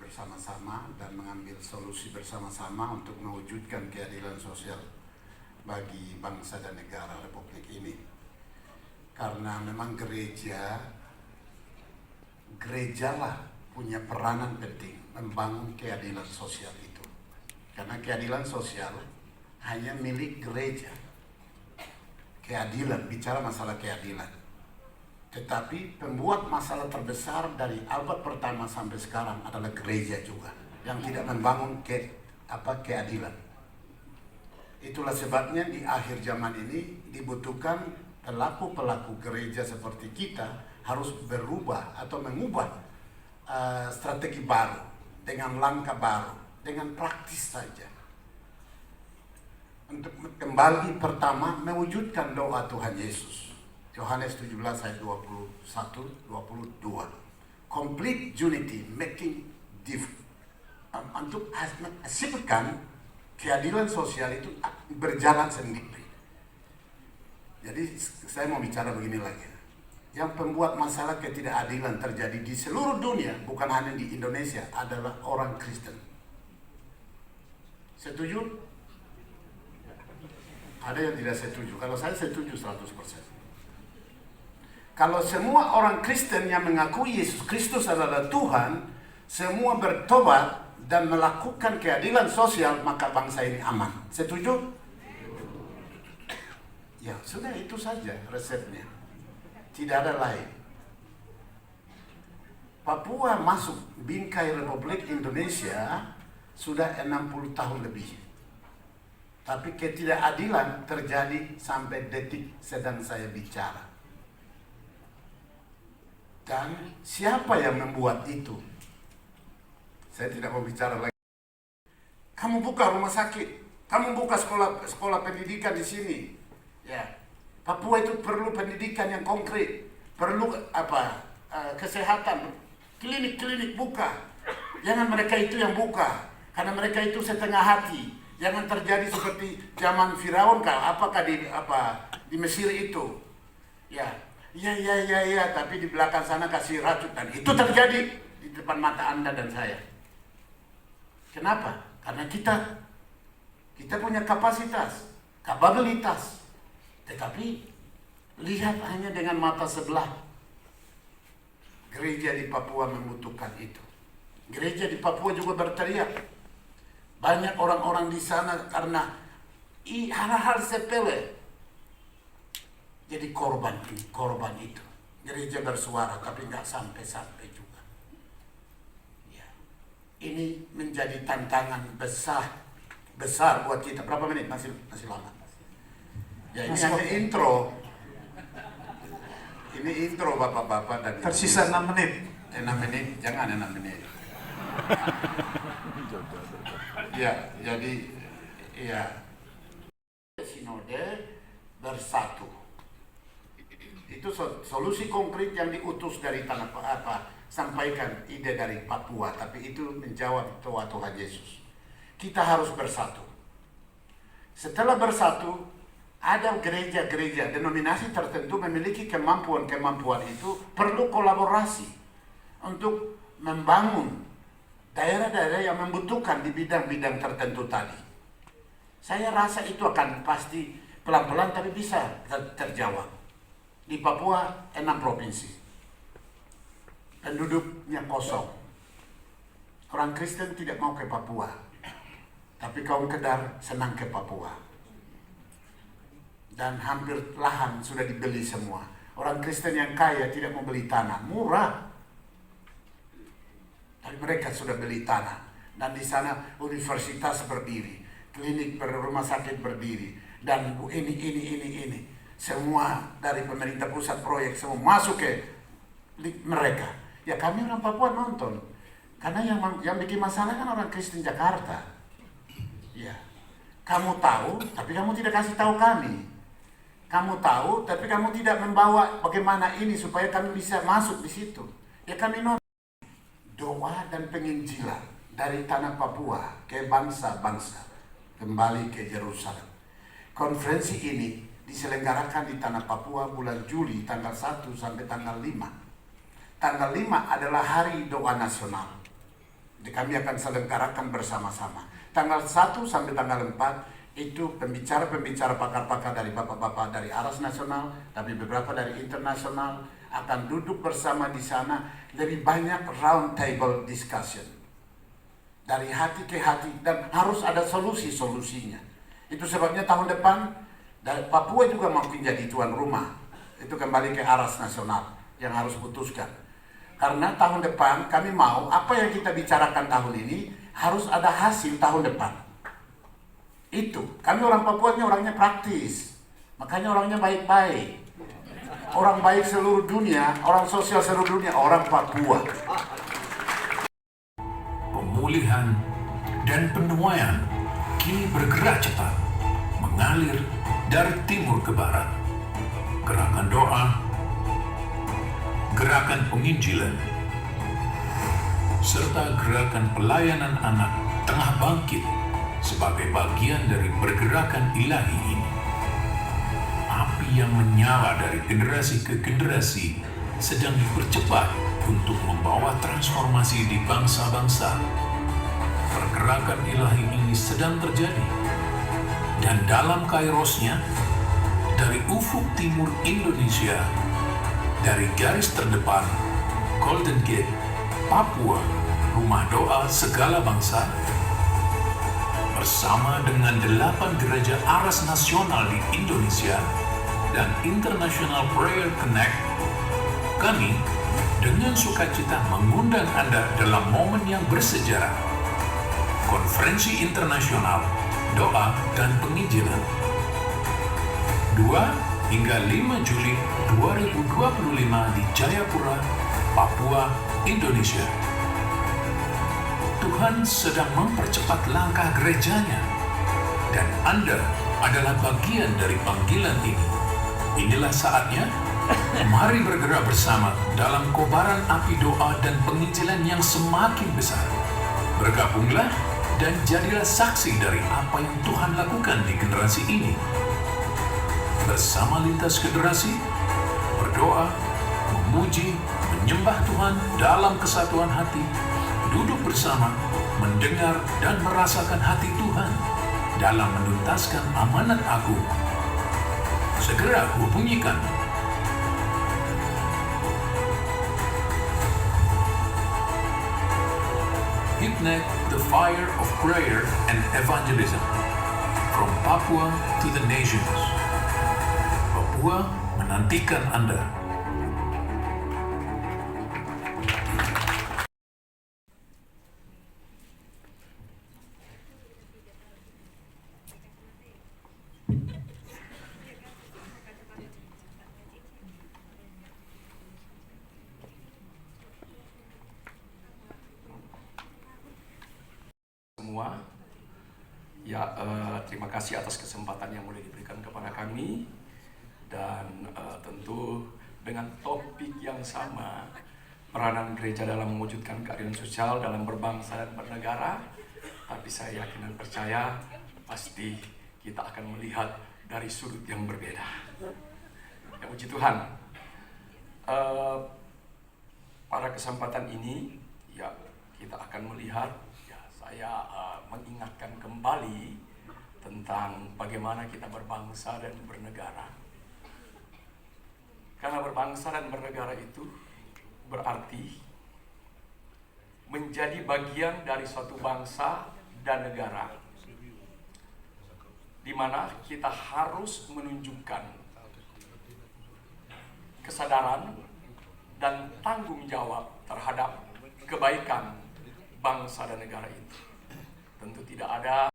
bersama-sama dan mengambil solusi bersama-sama untuk mewujudkan keadilan sosial bagi bangsa dan negara Republik ini. Karena memang gerejalah punya peranan penting membangun keadilan sosial itu. Karena keadilan sosial hanya milik gereja. Keadilan, bicara masalah keadilan. Tetapi pembuat masalah terbesar dari abad pertama sampai sekarang adalah gereja juga yang tidak membangun keadilan. Itulah sebabnya di akhir zaman ini dibutuhkan pelaku-pelaku gereja seperti kita harus berubah atau mengubah strategi baru dengan langkah baru, dengan praktis saja. Untuk kembali pertama mewujudkan doa Tuhan Yesus. Yohanes 17 ayat 21-22. Complete unity, making untuk hasilkan keadilan sosial itu berjalan sendiri. Jadi saya mau bicara begini lagi. Yang pembuat masalah ketidakadilan terjadi di seluruh dunia, bukan hanya di Indonesia, adalah orang Kristen. Setuju? Ada yang tidak setuju. Kalau saya setuju 100%. Kalau semua orang Kristen yang mengakui Yesus Kristus adalah Tuhan, semua bertobat dan melakukan keadilan sosial, maka bangsa ini aman. Setuju? Ya, sudah itu saja resepnya. Tidak ada lain. Papua masuk bingkai Republik Indonesia sudah 60 tahun lebih. Tapi ketidakadilan terjadi sampai detik sedang saya bicara. Dan siapa yang membuat itu? Saya tidak mau bicara lagi. Kamu buka rumah sakit, kamu buka sekolah pendidikan di sini. Ya, Papua itu perlu pendidikan yang konkret, perlu kesehatan, klinik-klinik buka. Jangan mereka itu yang buka, karena mereka itu setengah hati. Jangan terjadi seperti zaman Firaun apakah di Mesir itu. Ya, tapi di belakang sana kasih racun, dan itu terjadi di depan mata Anda dan saya. Kenapa? Karena kita punya kapasitas, kapabilitas, tetapi lihat hanya dengan mata sebelah. Gereja di Papua membutuhkan itu. Gereja di Papua juga berteriak. Banyak orang-orang di sana karena hal-hal sepele jadi korban itu. Gereja bersuara tapi nggak sampai juga. Ya. Ini menjadi tantangan besar buat kita. Berapa menit? Masih lama. Ya, ini hanya intro. Ini intro bapak-bapak dan tersisa 6 menit. 6 menit, jangan 6 menit. Ya, jadi sinode bersatu. Itu solusi konkret yang diutus dari sampaikan ide dari Papua, tapi itu menjawab doa Tuhan Yesus. Kita harus bersatu. Setelah bersatu, ada gereja-gereja, denominasi tertentu memiliki kemampuan itu perlu kolaborasi untuk membangun daerah-daerah yang membutuhkan di bidang-bidang tertentu tadi. Saya rasa itu akan pasti pelan-pelan tapi bisa terjawab. Di Papua 6 provinsi. Penduduknya kosong. Orang Kristen tidak mau ke Papua. Tapi kaum Kedar senang ke Papua. Dan hampir lahan sudah dibeli semua. Orang Kristen yang kaya tidak mau beli tanah, murah. Tapi mereka sudah beli tanah. Dan di sana universitas berdiri, klinik rumah sakit berdiri, dan ini. Semua dari pemerintah pusat proyek semua masuk ke mereka. Ya kami orang Papua nonton. Karena yang bikin masalah kan orang Kristen Jakarta. Ya. Kamu tahu, tapi kamu tidak kasih tahu kami. Kamu tahu, tapi kamu tidak membawa bagaimana ini supaya kami bisa masuk di situ. Ya kami nonton. Doa dan penginjilan dari tanah Papua ke bangsa-bangsa kembali ke Yerusalem. Konferensi ini diselenggarakan di tanah Papua bulan Juli tanggal 1 sampai tanggal 5. Tanggal 5 adalah hari doa nasional. Kami akan selenggarakan bersama-sama. Tanggal 1 sampai tanggal 4 itu pembicara-pembicara pakar-pakar dari bapak-bapak dari Aras Nasional, tapi beberapa dari internasional akan duduk bersama di sana. Lebih banyak round table discussion. Dari hati ke hati, dan harus ada solusi-solusinya. Itu sebabnya tahun depan Papua juga makin jadi tuan rumah. Itu kembali ke Aras Nasional yang harus putuskan. Karena tahun depan kami mau apa yang kita bicarakan tahun ini harus ada hasil tahun depan. Itu, kami orang Papua ini orangnya praktis. Makanya orangnya baik-baik. Orang baik seluruh dunia, orang sosial seluruh dunia, orang Papua. Pemulihan dan penuaian kini bergerak cepat, mengalir dari timur ke barat. Gerakan doa, gerakan penginjilan, serta gerakan pelayanan anak tengah bangkit sebagai bagian dari pergerakan ilahi ini. Api yang menyala dari generasi ke generasi sedang dipercepat untuk membawa transformasi di bangsa-bangsa. Pergerakan ilahi ini sedang terjadi, dan dalam kairosnya, dari ufuk timur Indonesia, dari garis terdepan, Golden Gate, Papua, rumah doa segala bangsa, bersama dengan 8 gereja Aras Nasional di Indonesia dan International Prayer Connect, kami dengan sukacita mengundang Anda dalam momen yang bersejarah, Konferensi Internasional Doa dan Penginjilan 2 hingga 5 Juli 2025 di Jayapura, Papua, Indonesia. Tuhan sedang mempercepat langkah gerejanya, dan Anda adalah bagian dari panggilan ini. Inilah saatnya, mari bergerak bersama dalam kobaran api doa dan penginjilan yang semakin besar. Bergabunglah dan jadilah saksi dari apa yang Tuhan lakukan di generasi ini. Bersama lintas generasi, berdoa, memuji, menyembah Tuhan dalam kesatuan hati, duduk bersama, mendengar dan merasakan hati Tuhan dalam menuntaskan amanat agung. Segera hubungikan Ignite the fire of prayer and evangelism from Papua to the nations. Papua menantikan Anda. Semua, ya terima kasih atas kesempatan yang boleh diberikan kepada kami, dan tentu dengan topik yang sama, peranan gereja dalam mewujudkan keadilan sosial dalam berbangsa dan bernegara. Tapi saya yakin dan percaya pasti kita akan melihat dari sudut yang berbeda. Ya, puji Tuhan. Pada kesempatan ini, ya kita akan melihat. Saya mengingatkan kembali tentang bagaimana kita berbangsa dan bernegara. Karena berbangsa dan bernegara itu berarti menjadi bagian dari suatu bangsa dan negara, di mana kita harus menunjukkan kesadaran dan tanggung jawab terhadap kebaikan bangsa dan negara itu. Tentu tidak ada